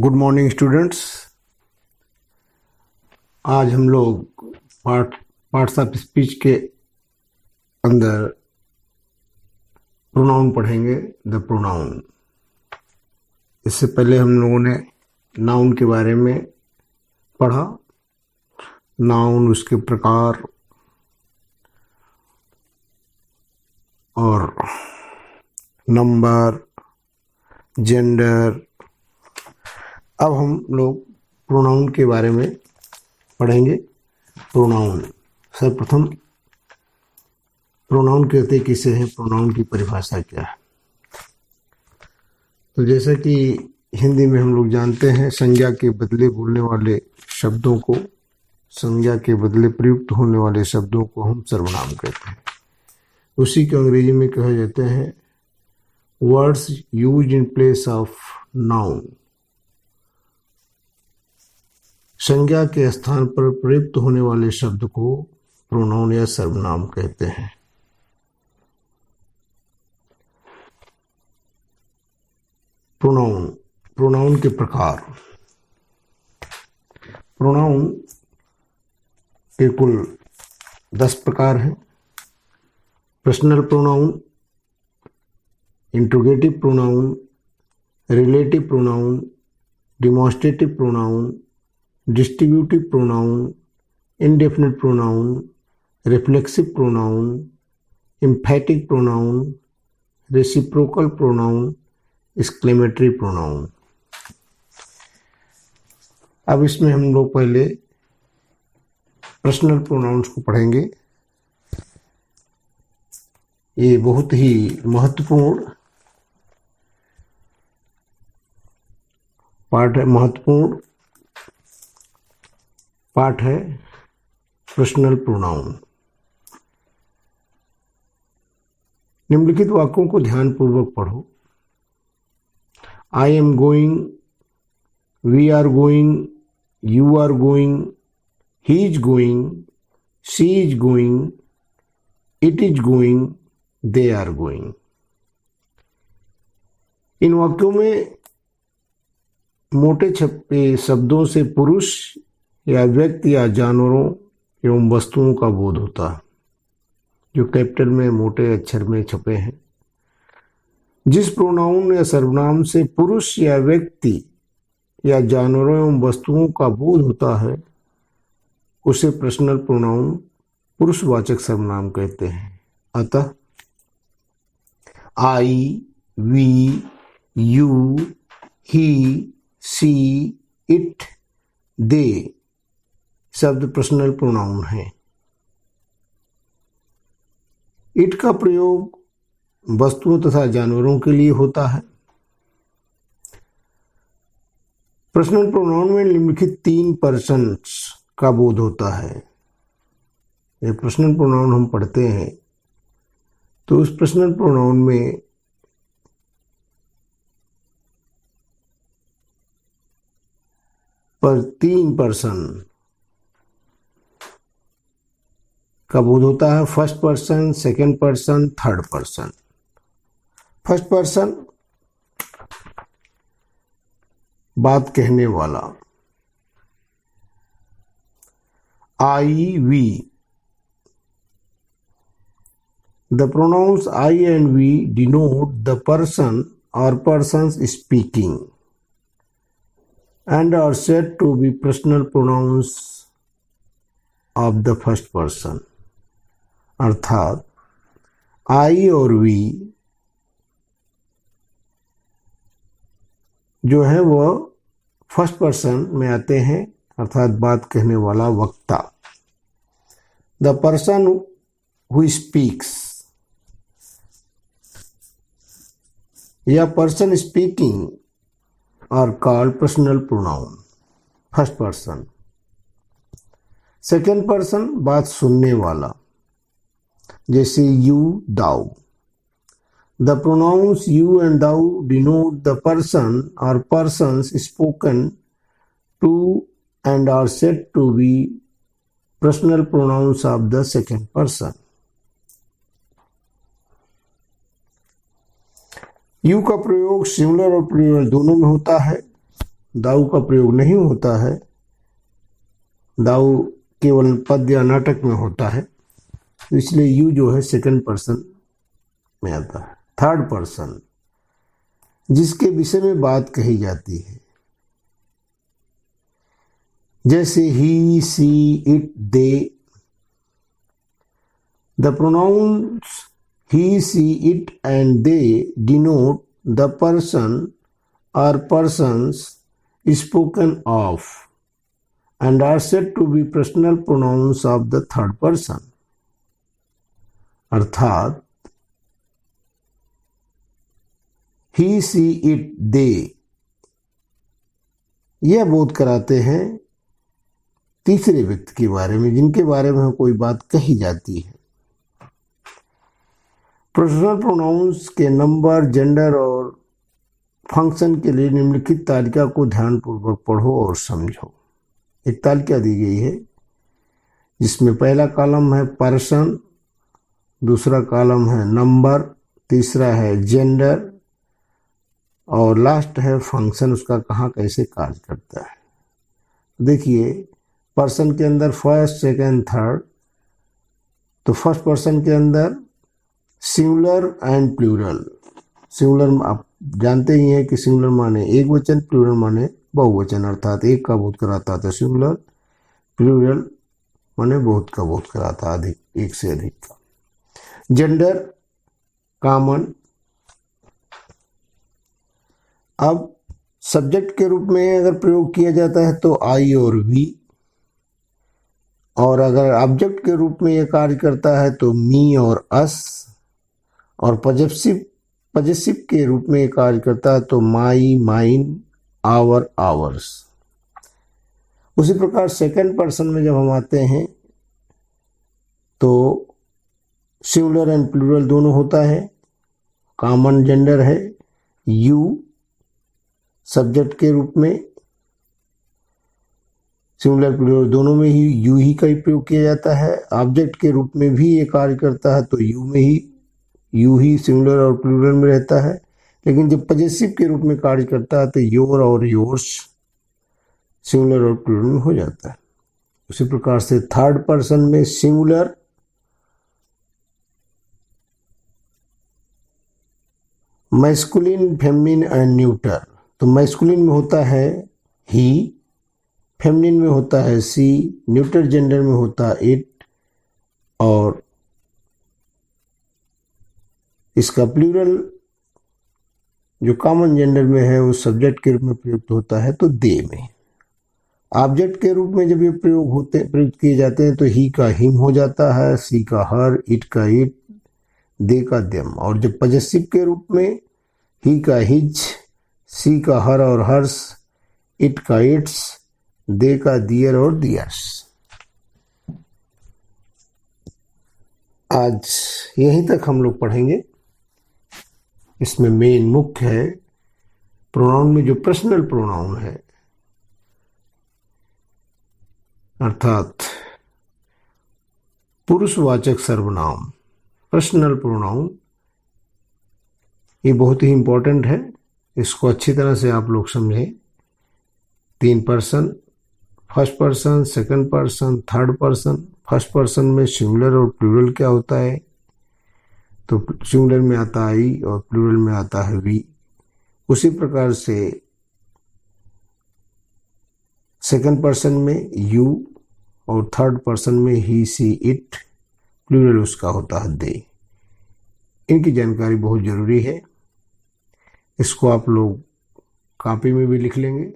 Good morning students. आज हम लोग पार्ट्स ऑफ स्पीच के अंदर प्रोनाउन पढ़ेंगे। The pronoun. इससे पहले हम लोगों ने नाउन के बारे में पढ़ा। नाउन, उसके प्रकार और नंबर, जेंडर। अब हम लोग प्रोनाउन के बारे में पढ़ेंगे। प्रोनाउन, सर्वप्रथम प्रोनाउन कहते किसे हैं, प्रोनाउन की परिभाषा क्या है। तो जैसा कि हिंदी में हम लोग जानते हैं, संज्ञा के बदले बोलने वाले शब्दों को, संज्ञा के बदले प्रयुक्त होने वाले शब्दों को हम सर्वनाम कहते हैं। उसी को अंग्रेजी में कहे जाते हैं words used in place of noun. संज्ञा के स्थान पर प्रयुक्त होने वाले शब्द को प्रोनाउन या सर्वनाम कहते हैं। प्रोनाउन के प्रकार। प्रोनाउन के कुल 10 प्रकार हैं। Personal pronoun, interrogative pronoun, relative pronoun, demonstrative pronoun, distributive pronoun, indefinite pronoun, reflexive pronoun, एम्फैटिक pronoun, reciprocal pronoun, exclamatory pronoun. अब इसमें हम लोग पहले पर्सनल प्रोनाउंस को पढ़ेंगे। ये बहुत ही महत्वपूर्ण पार्ट है पर्सनल प्रोनाउन। निम्नलिखित वाक्यों को ध्यानपूर्वक पढ़ो। I am going, we are going, you are going, he is going, she is going, it is going, they are going. इन वाक्यों में मोटे छपे शब्दों से पुरुष या व्यक्ति या जानवरों एवं वस्तुओं का बोध होता है, जो कैपिटल में मोटे अक्षर में छपे हैं। जिस प्रोनाउन या सर्वनाम से पुरुष या व्यक्ति या जानवरों एवं वस्तुओं का बोध होता है उसे पर्सनल प्रोनाउन, पुरुषवाचक सर्वनाम कहते हैं। अतः I, we, you, he, she, it, they शब्द पर्सनल प्रोनाउन है। इट का प्रयोग वस्तुओं तथा जानवरों के लिए होता है। पर्सनल प्रोनाउन में निम्नलिखित 3 पर्सन्स का बोध होता है। ये पर्सनल प्रोनाउन हम पढ़ते हैं तो उस पर्सनल प्रोनाउन में पर 3 पर्सन का बोध होता है। First person, second person, third person. First person बात कहने वाला, आई, we. The pronouns I and we denote the person or persons speaking and are said to be personal pronouns of the first person। अर्थात I और we जो है वह first person में आते हैं, अर्थात बात कहने वाला, वक्ता। The person who speaks या person speaking are called personal pronoun, first person. Second person बात सुनने वाला, जैसे you, thou. The pronouns you and thou denote the person और persons spoken to and are said to be personal pronouns of the second person. You का प्रयोग singular और plural दोनों में होता है। दाऊ का प्रयोग नहीं होता है, दाऊ केवल पद्य या नाटक में होता है, इसलिए यू जो है सेकंड पर्सन में आता है। थर्ड पर्सन जिसके विषय में बात कही जाती है, जैसे he, she, it, they. The pronouns he, she, it and they denote the person or persons spoken of and are said to be personal pronouns of the third person। अर्थात he, she, it, they यह बोध कराते हैं तीसरे व्यक्ति के बारे में जिनके बारे में कोई बात कही जाती है। पर्सनल प्रोनाउंस के नंबर, जेंडर और फंक्शन के लिए निम्नलिखित तालिका को ध्यानपूर्वक पढ़ो और समझो। एक तालिका दी गई है जिसमें पहला कॉलम है पर्सन, दूसरा कॉलम है नंबर, तीसरा है जेंडर और लास्ट है फंक्शन, उसका कहाँ कैसे कार्य करता है। देखिए पर्सन के अंदर फर्स्ट, सेकंड, थर्ड। तो फर्स्ट पर्सन के अंदर सिंगुलर एंड प्लूरल। सिंगुलर आप जानते ही हैं कि सिंगुलर माने एक वचन, प्लूरल माने बहुवचन, अर्थात एक का बोध कराता था सिंगुलर, प्लूरल माने बहुत का बोध कराता अधिक, एक से अधिक का। Gender common. अब सब्जेक्ट के रूप में अगर प्रयोग किया जाता है तो आई और वी, और अगर ऑब्जेक्ट के रूप में यह कार्य करता है तो मी और अस, और पजेसिव के रूप में कार्य करता है तो माई, माइन, आवर, आवर्स। उसी प्रकार सेकंड पर्सन में जब हम आते हैं तो सिंगुलर एंड प्लूरल दोनों होता है। कॉमन जेंडर है यू, सब्जेक्ट के रूप में सिंगुलर प्लूरल दोनों में ही यू ही का ही प्रयोग किया जाता है। ऑब्जेक्ट के रूप में भी ये कार्य करता है तो यू ही सिंगुलर और प्लूरल में रहता है। लेकिन जब पजेसिव के रूप में कार्य करता है तो योर और योर्स सिंगुलर और प्लूरल में हो जाता है। उसी प्रकार से थर्ड पर्सन में singular, masculine, feminine and neuter. तो मैस्कुलिन में होता है ही, फेमिनिन में होता है सी, न्यूटर जेंडर में होता है इट, और इसका प्लूरल जो कॉमन जेंडर में है वो सब्जेक्ट के रूप में प्रयुक्त होता है तो दे में। ऑब्जेक्ट के रूप में जब ये प्रयुक्त किए जाते हैं तो ही का हिम हो जाता है, सी का हर, इट का इट, दे का देम। और जब पजेसिव के रूप में ही का हिज, सी का हर और हर्ष, इट का इट्स, दे का दियर और दियर्स। आज यहीं तक हम लोग पढ़ेंगे। इसमें मेन मुख्य है प्रोनाउन में जो पर्सनल प्रोनाउन है, अर्थात पुरुषवाचक सर्वनाम, पर्सनल प्रोनाउन, ये बहुत ही इंपॉर्टेंट है। इसको अच्छी तरह से आप लोग समझें। तीन person, first person, second person, third person. First person में सिंगुलर और प्लूरल क्या होता है, तो सिंगुलर में आता है आई और प्लूरल में आता है वी। उसी प्रकार से सेकंड पर्सन में यू और थर्ड पर्सन में ही, सी, इट, प्लूरल उसका होता है दे। इनकी जानकारी बहुत जरूरी है। इसको आप लोग कॉपी में भी लिख लेंगे।